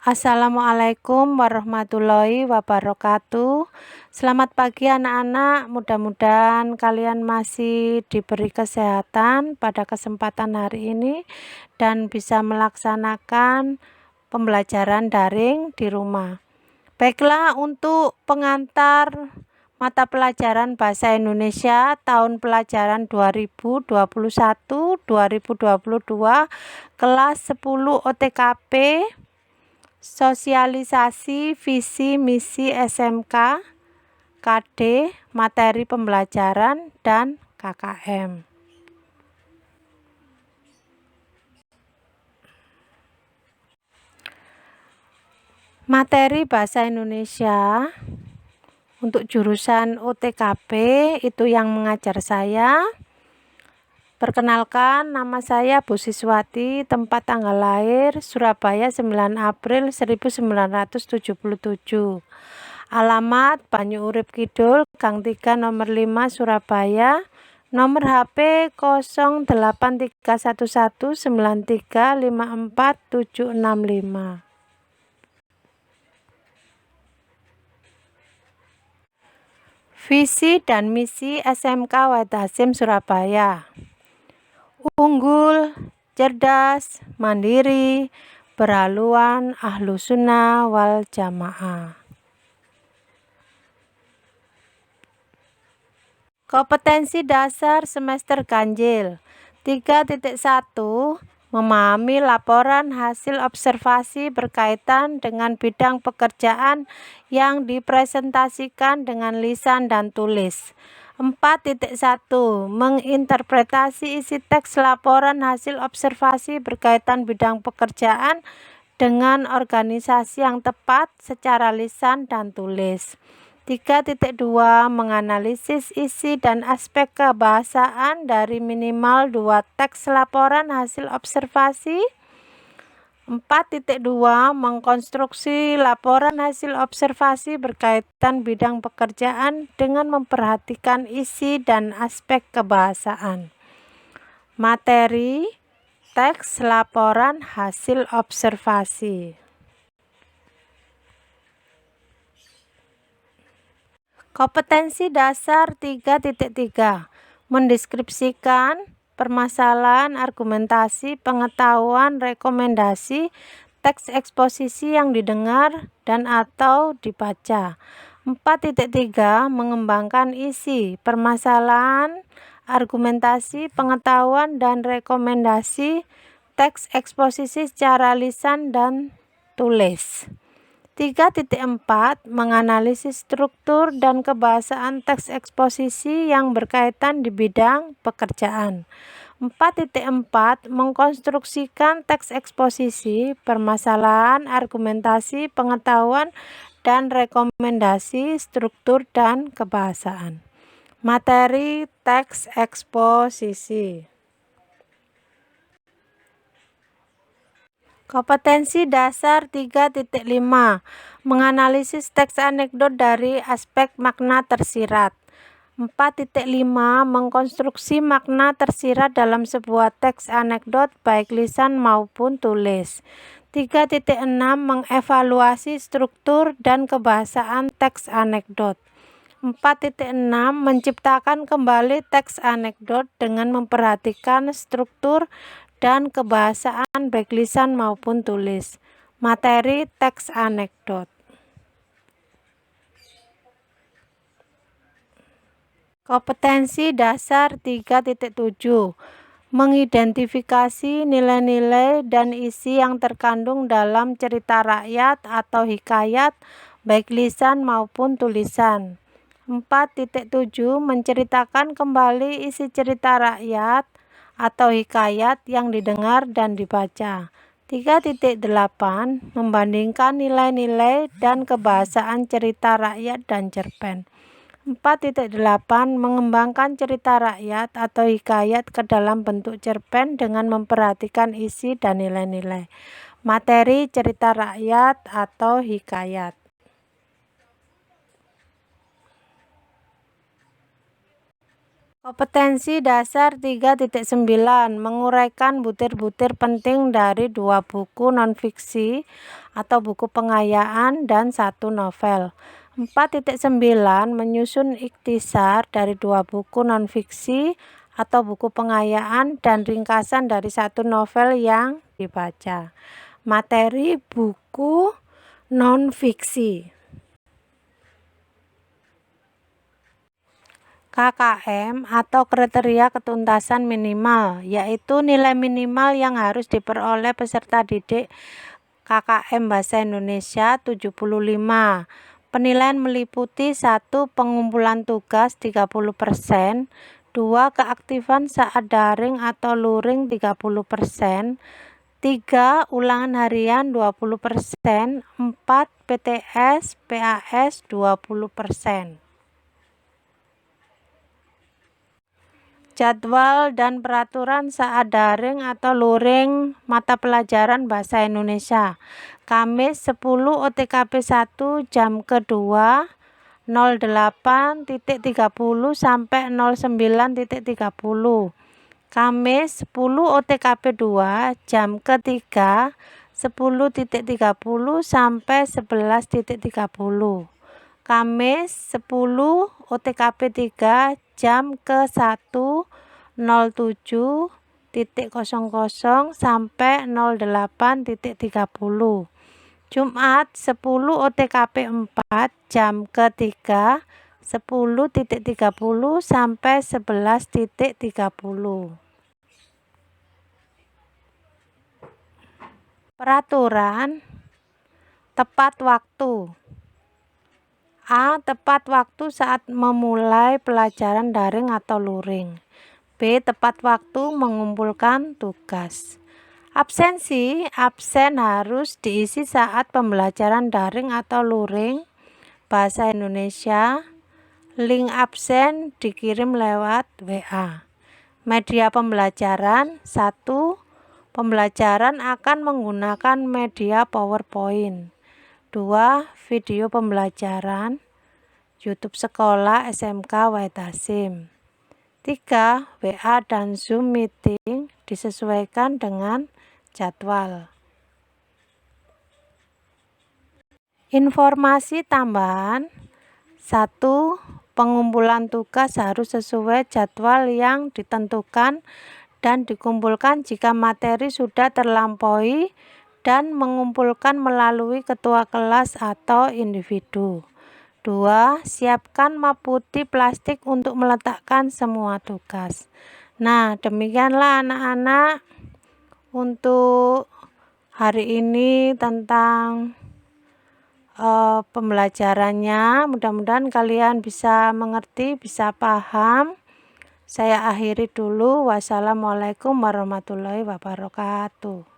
Assalamualaikum warahmatullahi wabarakatuh. Selamat pagi anak-anak, mudah-mudahan kalian masih diberi kesehatan pada kesempatan hari ini dan bisa melaksanakan pembelajaran daring di rumah. Baiklah, untuk pengantar mata pelajaran Bahasa Indonesia tahun pelajaran 2021-2022 kelas 10 OTKP Sosialisasi Visi Misi SMK KD, materi pembelajaran dan KKM. Materi Bahasa Indonesia untuk jurusan OTKP itu yang mengajar saya. Perkenalkan, nama saya Bu Siswati, tempat tanggal lahir Surabaya 9 April 1977. Alamat Banyu Urip Kidul, Gang 3 nomor 5 Surabaya. Nomor HP 083119354765. Visi dan misi SMK Wahid Hasyim Surabaya. Unggul, cerdas, mandiri, berhaluan, Ahlus Sunnah wal Jamaah. Kompetensi dasar semester ganjil 3.1 memahami laporan hasil observasi berkaitan dengan bidang pekerjaan yang dipresentasikan dengan lisan dan tulis. 4.1 menginterpretasi isi teks laporan hasil observasi berkaitan bidang pekerjaan dengan organisasi yang tepat secara lisan dan tulis. 3.2 menganalisis isi dan aspek kebahasaan dari minimal 2 teks laporan hasil observasi. 4.2 mengkonstruksi laporan hasil observasi berkaitan bidang pekerjaan dengan memperhatikan isi dan aspek kebahasaan. Materi teks laporan hasil observasi. Kompetensi dasar 3.3 mendeskripsikan permasalahan, argumentasi, pengetahuan, rekomendasi, teks eksposisi yang didengar dan atau dibaca. 4.3 mengembangkan isi, permasalahan, argumentasi, pengetahuan, dan rekomendasi, teks eksposisi secara lisan dan tulis. 3.4 menganalisis struktur dan kebahasaan teks eksposisi yang berkaitan di bidang pekerjaan. 4.4 mengkonstruksikan teks eksposisi, permasalahan, argumentasi, pengetahuan, dan rekomendasi, struktur dan kebahasaan. Materi teks eksposisi. Kompetensi dasar 3.5 menganalisis teks anekdot dari aspek makna tersirat. 4.5 mengkonstruksi makna tersirat dalam sebuah teks anekdot baik lisan maupun tulis. 3.6 mengevaluasi struktur dan kebahasaan teks anekdot. 4.6 menciptakan kembali teks anekdot dengan memperhatikan struktur dan kebahasaan baik lisan maupun tulis. Materi teks anekdot. Kompetensi dasar 3.7 mengidentifikasi nilai-nilai dan isi yang terkandung dalam cerita rakyat atau hikayat baik lisan maupun tulisan. 4.7 menceritakan kembali isi cerita rakyat atau hikayat yang didengar dan dibaca. 3.8 membandingkan nilai-nilai dan kebahasaan cerita rakyat dan cerpen. 4.8 mengembangkan cerita rakyat atau hikayat ke dalam bentuk cerpen dengan memperhatikan isi dan nilai-nilai. Materi cerita rakyat atau hikayat. Kompetensi dasar 3.9 menguraikan butir-butir penting dari 2 buku non-fiksi atau buku pengayaan dan 1 novel. 4.9 menyusun ikhtisar dari 2 buku non-fiksi atau buku pengayaan dan ringkasan dari 1 novel yang dibaca. Materi buku non-fiksi. KKM atau kriteria ketuntasan minimal, yaitu nilai minimal yang harus diperoleh peserta didik KKM Bahasa Indonesia 75. Penilaian meliputi 1. Pengumpulan tugas 30%, 2. Keaktifan saat daring atau luring 30%, 3. Ulangan harian 20%, 4. PTS, PAS 20%. Jadwal dan peraturan saat daring atau luring mata pelajaran Bahasa Indonesia. Kamis 10 OTKP 1 jam kedua 08.30 sampai 09.30. Kamis 10 OTKP 2 jam ketiga 10.30 sampai 11.30. Kamis 10 OTKP 3 jam ke-1 07.00 sampai 08.30. Jumat 10 OTKP 4 jam ke-3 10.30 sampai 11.30. Peraturan tepat waktu. A. Tepat waktu saat memulai pelajaran daring atau luring. B. Tepat waktu mengumpulkan tugas. Absensi. Absen harus diisi saat pembelajaran daring atau luring Bahasa Indonesia. Link absen dikirim lewat WA. Media pembelajaran. 1. Pembelajaran akan menggunakan media PowerPoint. 2. Video pembelajaran YouTube Sekolah SMK Wahid Hasyim. 3. WA dan Zoom meeting disesuaikan dengan jadwal. Informasi tambahan. 1. Pengumpulan tugas harus sesuai jadwal yang ditentukan dan dikumpulkan jika materi sudah terlampaui dan mengumpulkan melalui ketua kelas atau individu. 2. Siapkan map putih plastik untuk meletakkan semua tugas. Nah, demikianlah anak-anak untuk hari ini tentang pembelajarannya. Mudah-mudahan kalian bisa mengerti, bisa paham. Saya akhiri dulu. Wassalamualaikum warahmatullahi wabarakatuh.